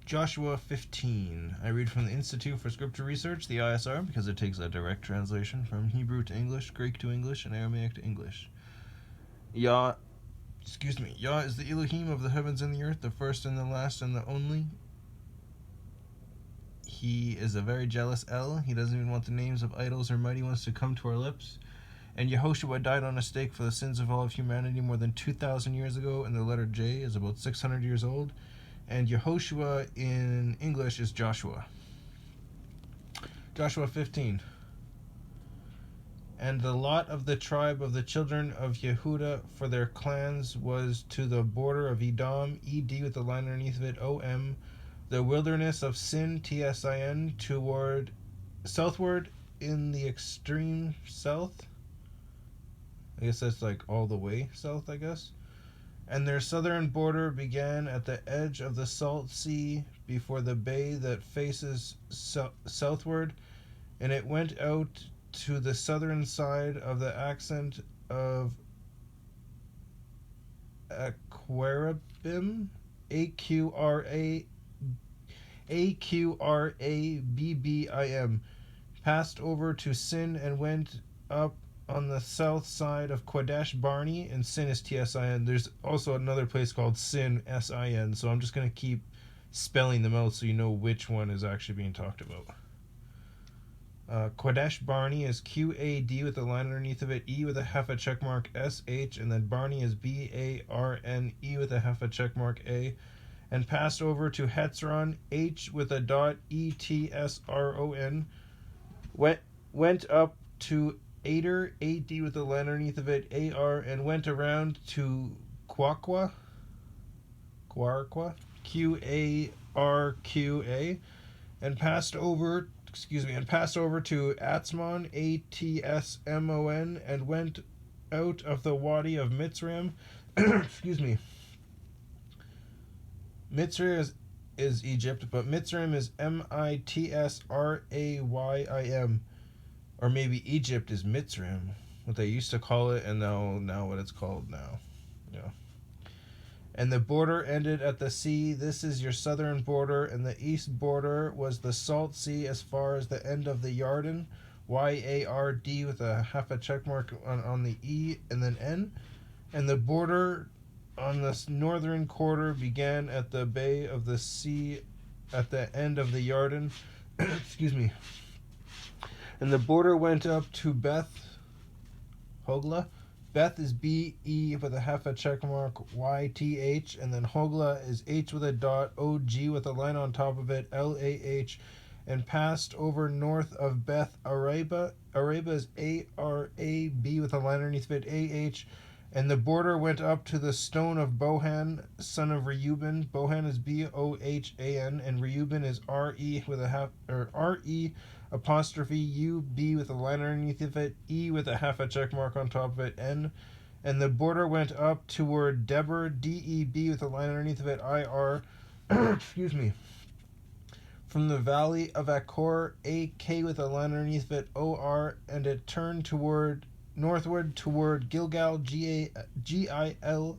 Joshua 15. I read from the Institute for Scripture Research, the ISR, because it takes a direct translation from Hebrew to English, Greek to English, and Aramaic to English. Yah is the Elohim of the heavens and the earth, the first and the last and the only. He is a very jealous El. He doesn't even want the names of idols or mighty ones to come to our lips. And Yehoshua died on a stake for the sins of all of humanity more than 2,000 years ago, and the letter J is about 600 years old. And Yehoshua in English is Joshua. Joshua 15. And the lot of the tribe of the children of Yehuda for their clans was to the border of Edom, ED with the line underneath of it, OM, the wilderness of Sin, TSIN, toward southward in the extreme south. I guess that's like all the way south, I guess. And their southern border began at the edge of the Salt Sea before the bay that faces southward, and it went out to the southern side of the accent of Aquarabim, Aqrabbim, passed over to Sin and went up on the south side of Kadesh Barnea, and Sin is TSIN. There's also another place called Sin, SIN, so I'm just going to keep spelling them out so you know which one is actually being talked about. Kadesh Barnea is QAD with a line underneath of it, E with a half a check mark, SH, and then Barnea is BARNE with a half a check mark, A, and passed over to Hetzron, H with a dot, ETSRON, went up to Ader, AD with a line underneath of it, AR, and went around to Quarqua, QARQA, and passed over to Atzmon, ATSMON, and went out of the Wadi of Mitzrayim. Mitzrayim is Egypt, but Mitzrayim is MITSRAYIM. Or maybe Egypt is Mitzrayim, what they used to call it, and now what it's called now. Yeah. And the border ended at the sea. This is your southern border, and the east border was the Salt Sea as far as the end of the Yarden, YARD with a half a check mark on the E and then N. And the border on the northern quarter began at the Bay of the Sea at the end of the Yarden. And the border went up to Beth Hogla. Beth is BE with a half a check mark, YTH, and then Hogla is H with a dot, OG with a line on top of it, LAH, and passed over north of Beth Araba. Araba is ARAB with a line underneath of it, AH, and the border went up to the stone of Bohan, son of Reuben. Bohan is BOHAN, and Reuben is RE with a half, or RE apostrophe UB with a line underneath of it, E with a half a check mark on top of it, N. And the border went up toward Deber, DEB with a line underneath of it, IR, from the valley of Achor, AK with a line underneath of it, OR, and it turned northward toward Gilgal, GIL,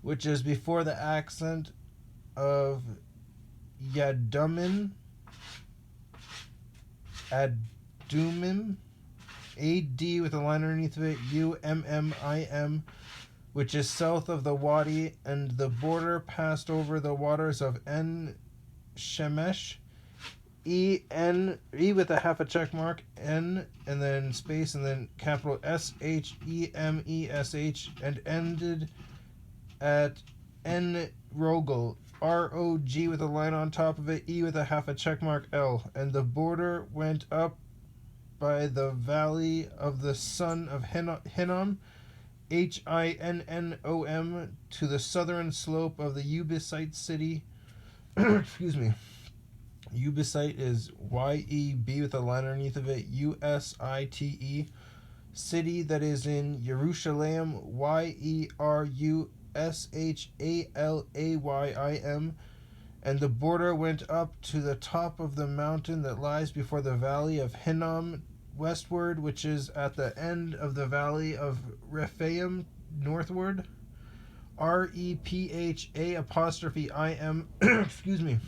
which is before the accent of Adumim, AD with a line underneath of it, UMMIM, which is south of the Wadi, and the border passed over the waters of En Shemesh, E with a half a check mark, N, and then space, and then capital SHEMESH, and ended at N Rogel, ROG with a line on top of it, E with a half a check mark, L, and the border went up by the valley of the son of Hinnom, HINNOM, to the southern slope of the Ubisite city. Ubisite is YEB with a line underneath of it, USITE, city that is in Jerusalem, YERUSHALAYIM, and the border went up to the top of the mountain that lies before the valley of Hinnom westward, which is at the end of the valley of Rephaim northward. REPHA''IM excuse me.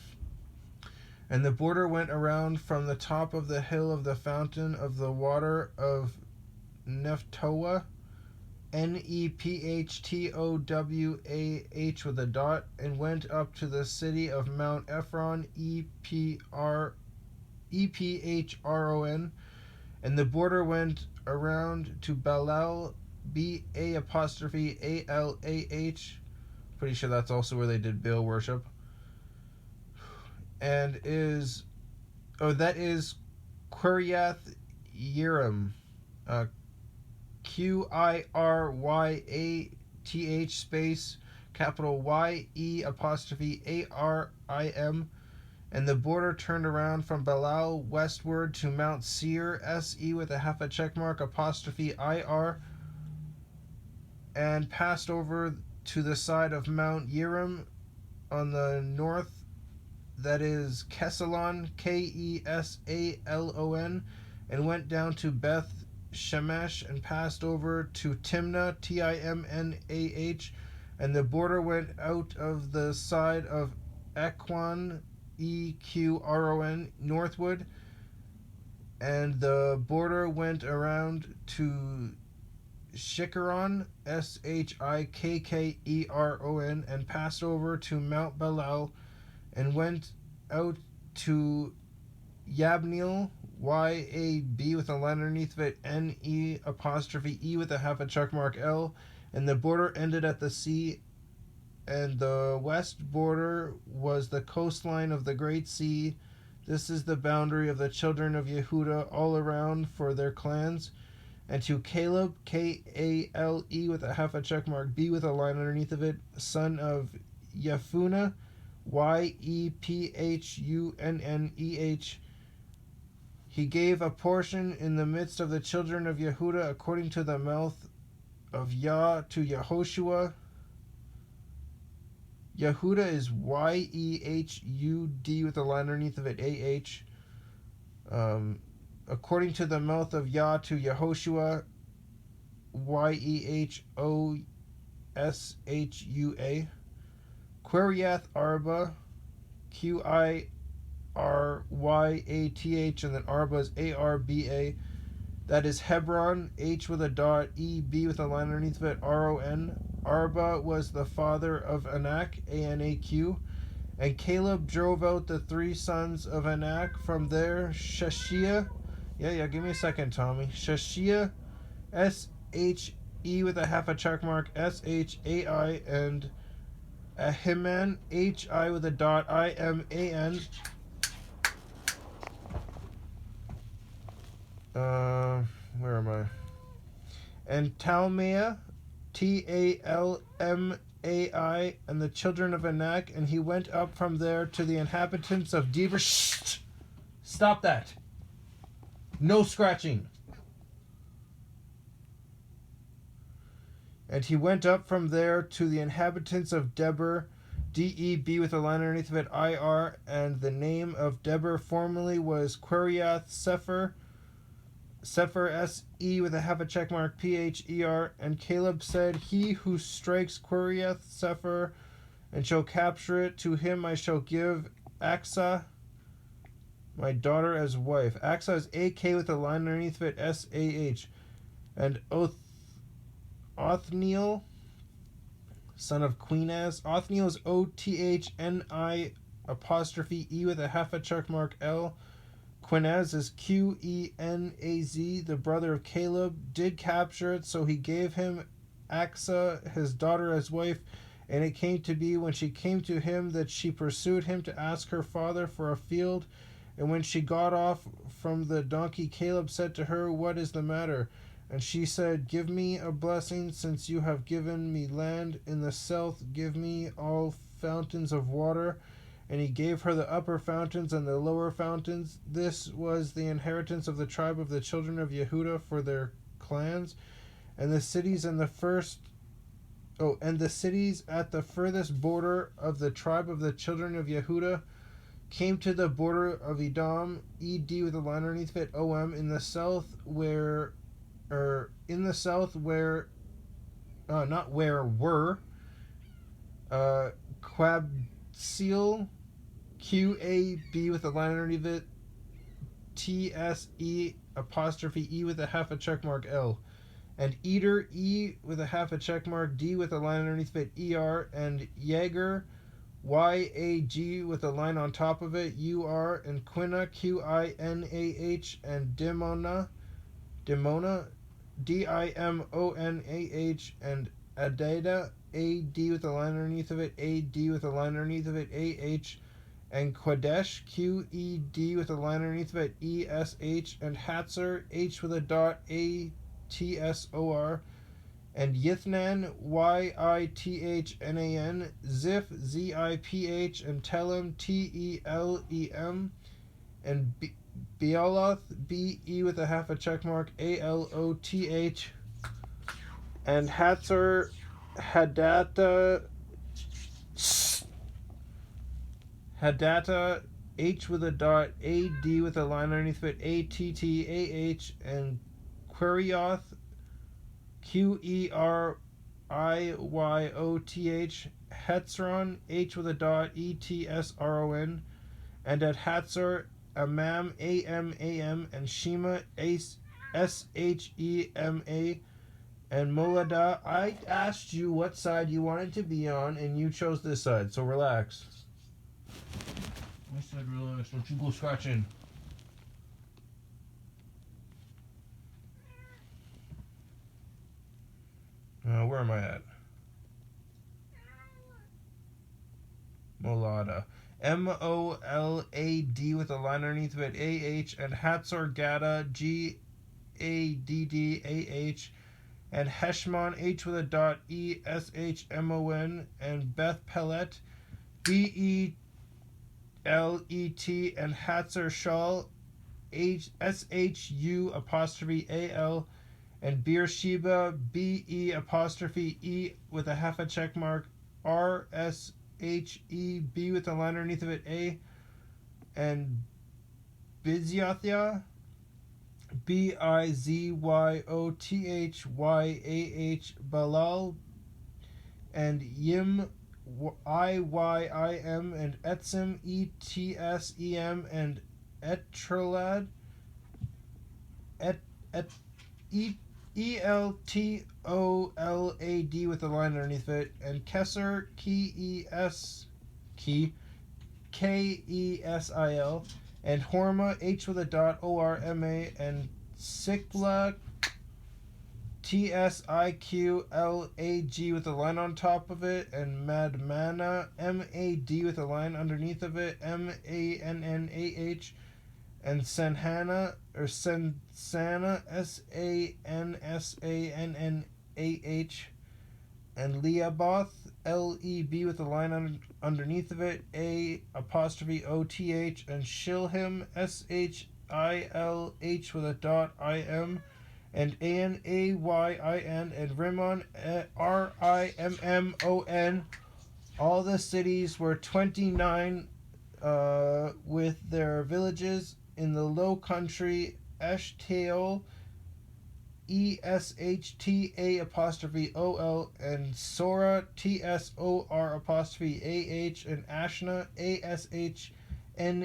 And the border went around from the top of the hill of the fountain of the water of Nephtoah, NEPHTOWAH with a dot, and went up to the city of Mount Ephron, EPHRON. And the border went around to Balal, BA'ALAH. Pretty sure that's also where they did Baal worship. And that is Quiryath Yearim. QIRYATH space capital YE''ARIM. And the border turned around from Balal westward to Mount Seir, SE with a half a check mark, IR, and passed over to the side of Mount Yearim on the north, that is Kesalon, KESALON, and went down to Beth Shemesh and passed over to Timnah, TIMNAH, and the border went out of the side of Equan, EQRON, northward, and the border went around to Shikkeron, SHIKKERON, and passed over to Mount Balal, and went out to Yabneel, YAB with a line underneath of it, NE'E with a half a check mark L, and the border ended at the sea, and the west border was the coastline of the Great Sea. This is the boundary of the children of Yehuda all around for their clans. And to Caleb, KALE with a half a check mark B with a line underneath of it, son of Yefuneh, YEPHUNNEH, he gave a portion in the midst of the children of Yehuda according to the mouth of Yah to Yehoshua. Yehuda is YEHUD with a line underneath of it, AH. According to the mouth of Yah to Yehoshua, YEHOSHUA. Quiryath Arba, QIRYATH, and then Arba is ARBA. That is Hebron, H with a dot, EB with a line underneath of it, RON. Arba was the father of Anak, ANAQ. And Caleb drove out the three sons of Anak from there, Sheshaiah. Yeah, give me a second, Tommy. Sheshaiah, SHE with a half a check mark, SHAI, and Ahiman, HI with a dot, IMAN. Where am I? And Talmai, TALMAI, and the children of Anak, and he went up from there to the inhabitants of Deber. Shh! Stop that! No scratching. And he went up from there to the inhabitants of Deber, DEB with a line underneath of it, IR, and the name of Deber formerly was Quiryath Sefer, SE with a half a check mark, PHER. And Caleb said, he who strikes Quiryath Sefer and shall capture it, to him I shall give Aksa, my daughter, as wife. Aksa is AK with a line underneath of it, SAH. And Othniel, son of Queenaz. Othniel is OTHNI'' with a half a check mark L. Quenaz is QENAZ, the brother of Caleb, did capture it, so he gave him Aksa, his daughter, as wife. And it came to be, when she came to him, that she pursued him to ask her father for a field. And when she got off from the donkey, Caleb said to her, what is the matter? And she said, give me a blessing, since you have given me land in the south. Give me all fountains of water. And he gave her the upper fountains and the lower fountains. This was the inheritance of the tribe of the children of Yehuda for their clans. And the cities and the cities at the furthest border of the tribe of the children of Yehuda came to the border of Edom, ED with a line underneath it, OM, in the south were Quabseal, QAB with a line underneath it, TSE apostrophe E with a half a check mark L. And Eater, E with a half a check mark, D with a line underneath it, ER. And Jaeger, YAG with a line on top of it, UR. And Quina, QINAH. And Dimona, DIMONAH. And Adada, AD with a line underneath of it, AD with a line underneath of it, AH. And Quadesh, QED with a line underneath of it, ESH. And Hatzer, H with a dot, ATSOR. And Yithnan, YITHNAN. Ziph, ZIPH. And Telem, TELEM. And Bealoth, BE with a half a check mark, ALOTH. And Hatzer, Hadata, H with a dot, AD with a line underneath it, ATTAH. And Querioth, QERIYOTH. Hetzron, H with a dot, ETSRON. And at Hatzer, Amam, AMAM. And Shema, SHEMA. And Molada, I asked you what side you wanted to be on, and you chose this side, so relax. I said relax, don't you go scratching. Where am I at? Molada. MOLAD with a line underneath of it, AH. And Hatzor Gada, GADDAH. And Heshmon, H with a dot, ESHMON. And Beth Pelet, BELET. And Hatzer Shal, SHU apostrophe AL. And Beersheba, BE apostrophe E with a half a check mark, RSHEB with a line underneath of it, A. And Bizyathia, BIZYOTHYAH, Balal. And Yim, IYIM. And Etzim, ETSEM. And Etrolad, ELTOLAD with a line underneath it. And Kesser, KESIL. And Horma, H with a dot, ORMA. And Sikla, TSIQLAG with a line on top of it. And Madmana, MAD with a line underneath of it, MANNAH. And Sanhana, or Sansana, SANSANNAH. And Leaboth, LEB with a line underneath of it, A apostrophe OTH. And Shilhim, SHILH with a dot, IM. And ANAYIN. And Rimmon, RIMMON. All the cities were 29 with their villages. In the low country, Eshtaol, ESHTA apostrophe OL. And Sora, TSOR apostrophe AH. And Ashna, ASHNAH. And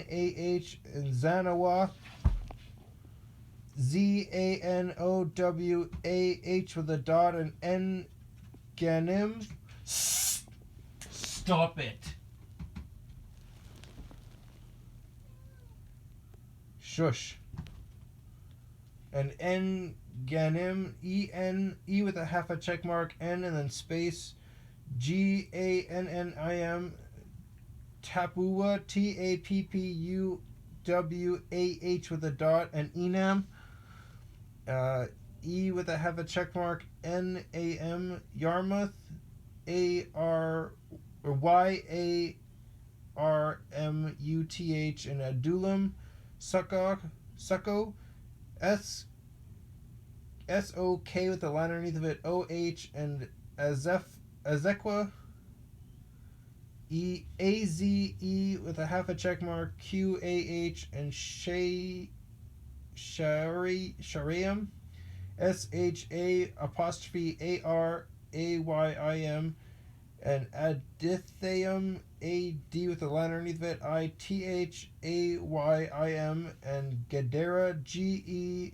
Zanawa, ZANOWAH with a dot. And N Ganim. Stop it. Shush. And N Ganim, E with a half a check mark, N and then space, GANNIM. Tapua, TAPPUWAH with a dot. And Enam, E with a half a check mark, NAM. Yarmouth, AR or YARMUTH. And Adulam, Succo, SOK with a line underneath of it, OH. And Azequa, AZE with a half a check mark, QAH. And Shariam, SHA apostrophe ARAYIM. and Adithaim, A-D with a line underneath of it, I-T-H-A-Y-I-M, and Gedera, G-E-D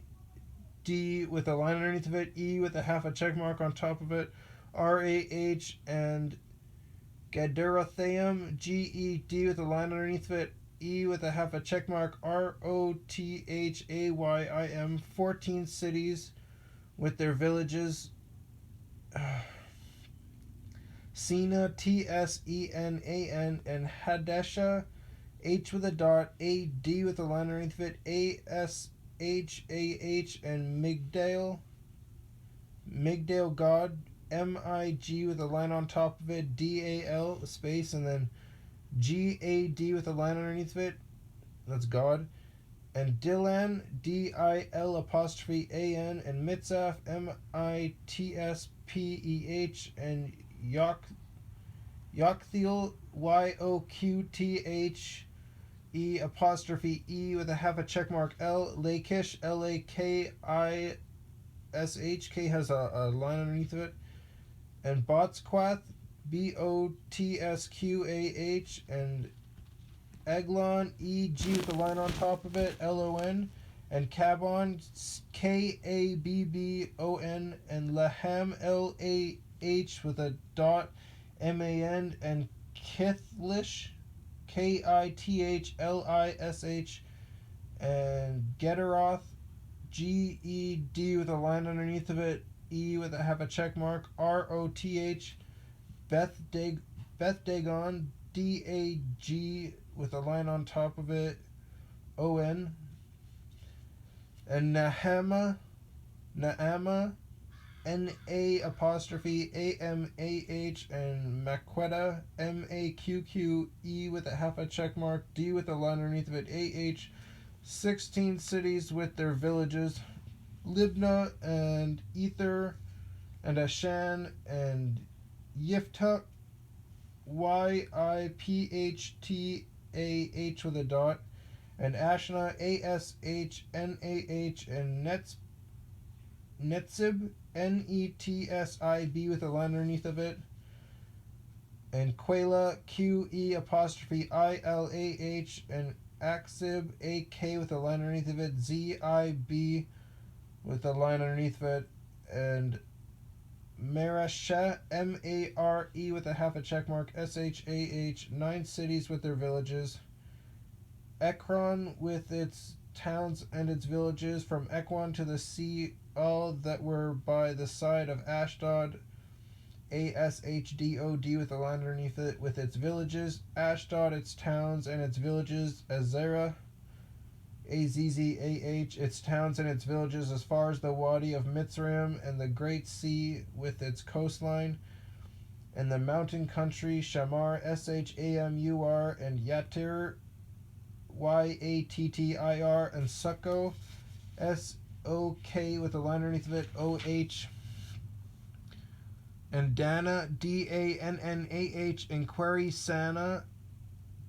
with a line underneath of it, E with a half a check mark on top of it, R-A-H, and Gederothaim, G-E-D with a line underneath of it, E with a half a check mark, R-O-T-H-A-Y-I-M, 14 cities with their villages. Sena, T-S-E-N-A-N, and Hadesha, H with a dot, A-D with a line underneath of it, A-S-H-A-H, and Migdal, God, M-I-G with a line on top of it, D-A-L, space, and then G-A-D with a line underneath of it, that's God, and Dilan, D-I-L apostrophe A-N, and Mitzaph, M-I-T-S-P-E-H, and Yokthiel, Y-O-Q-T-H-E apostrophe E with a half a check mark L, Lakish, L-A-K-I-S-H, K has a line underneath of it, and Botsquath, B-O-T-S-Q-A-H, and Eglon, E-G with a line on top of it, L-O-N, and Cabon, K-A-B-B-O-N, and Laham, L-A-H with a dot, M-A-N, and Kithlish, K-I-T-H-L-I-S-H, and Gederoth, G-E-D with a line underneath of it, E with a half a check mark, R-O-T-H, Beth Dagon, D-A-G with a line on top of it, O-N, and Naama, N-A apostrophe A-M-A-H, and Maquetta, M-A-Q-Q-E with a half a check mark, D with a line underneath of it, A-H, 16 cities with their villages, Libna, and Ether, and Ashan, and Yiftah, Y-I-P-H-T-A-H with a dot, and Ashna, A-S-H-N-A-H, and Netzib, N-E-T-S-I-B with a line underneath of it, and Quela, Q-E apostrophe I-L-A-H, and Aksib, A-K with a line underneath of it, Z-I-B with a line underneath of it, and Mareshah, M-A-R-E with a half a check mark, S-H-A-H, 9 cities with their villages, Ekron with its towns and its villages, from Ekron to the sea, all that were by the side of Ashdod, A-S-H-D-O-D with a line underneath it, with its villages, Ashdod, its towns and its villages, Azerah, A-Z-Z-A-H, its towns and its villages, as far as the Wadi of Mitzrayim and the Great Sea with its coastline, and the mountain country, Shamar, S-H-A-M-U-R, and Yatir, Y-A-T-T-I-R, and Succo, S-O-K with a line underneath of it, O-H, and Dana, D-A-N-N-A-H, and Query Sana,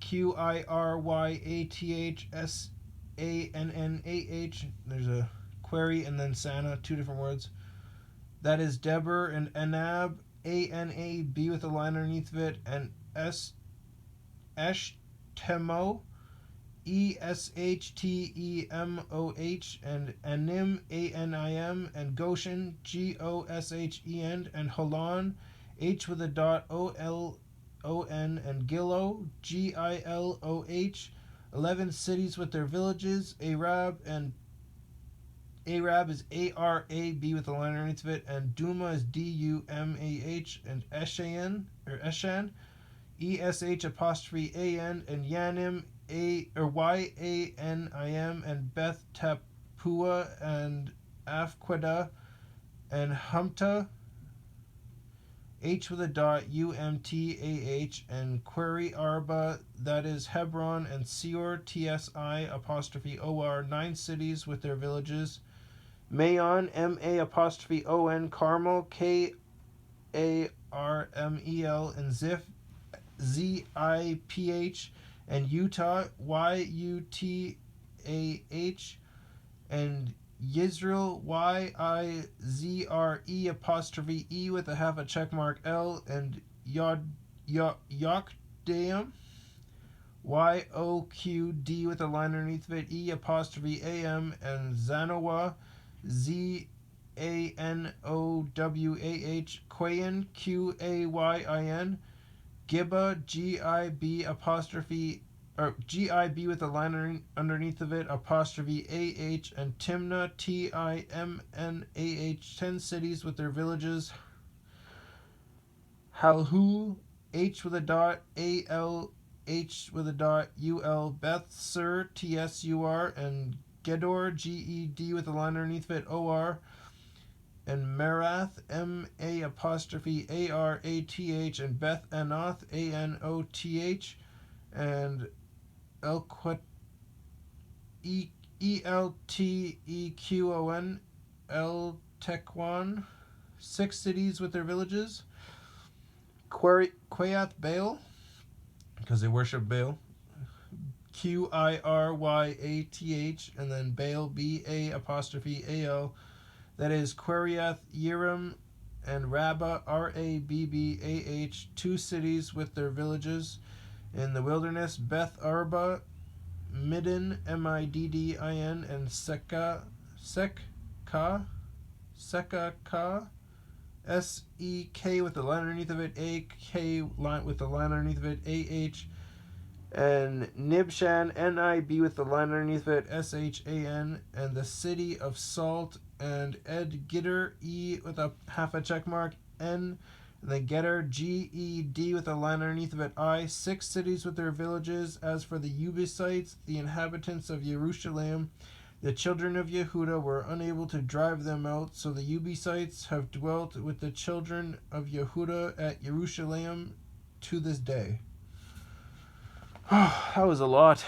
Q-I-R-Y-A-T-H-S-A-N-N-A-H, there's a query and then Sana, 2 different words. That is Deber, and Anab, A-N-A-B with a line underneath of it, and Eshtemo, E-S-H-T-E-M-O-H, and Anim, A-N-I-M, and Goshen, G-O-S-H-E-N, and Holon, H with a dot, O-L-O-N, and Gilo, G-I-L-O-H, 11 cities with their villages, Arab is A-R-A-B with a line underneath of it, and Duma is D-U-M-A-H, and Eshan, E-S-H apostrophe A-N, and Yanim, Y-A-N-I-M, and Beth Tapua, and Afqueda, and Humta, H with a dot, U-M-T-A-H, and Query Arba, that is Hebron, and Seor, T-S-I apostrophe O-R, 9 cities with their villages, Mayon, M-A apostrophe O-N, Carmel, K-A-R-M-E-L, and Ziph, Z-I-P-H, and Utah, Y-U-T-A-H, and Yisrael, Y-I-Z-R-E apostrophe E with a half a check mark L, and Yokdeam, Yoqd with a line underneath of it, E' am, and Zanoah, Zanowah, Quayin, Qayin, Gibba, Gib with a line underneath of it, apostrophe and Timnah, Timnah, 10 cities with their villages. Halhu, H with a dot, Alh with a dot, Ul, Beth Sur, Tsur, and Gedor, Ged with a line underneath of it, Or, and Merath, Ma'Arath, and Beth Anoth, Anoth, and Eltequon, Eltequan, 6 cities with their villages. Quayath Baal, because they worship Baal, Qiryath, and then Baal, Ba'Al, that is Quariath Yerim and Rabbah, Rabbah, 2 cities with their villages. In the wilderness, Beth Arba, Middin, Middin, and Sekah, Sek with the line underneath of it, AK line with the line underneath of it, and Nibshan, Nib with the line underneath of it, Shan, and the city of Salt, and Ed Gitter, E with a half a check mark, N, and then Getter, Ged with a line underneath of it, I, 6 cities with their villages. As for the Ubissites, the inhabitants of Jerusalem, the children of Yehuda were unable to drive them out, so the Ubissites have dwelt with the children of Yehuda at Jerusalem to this day. That was a lot.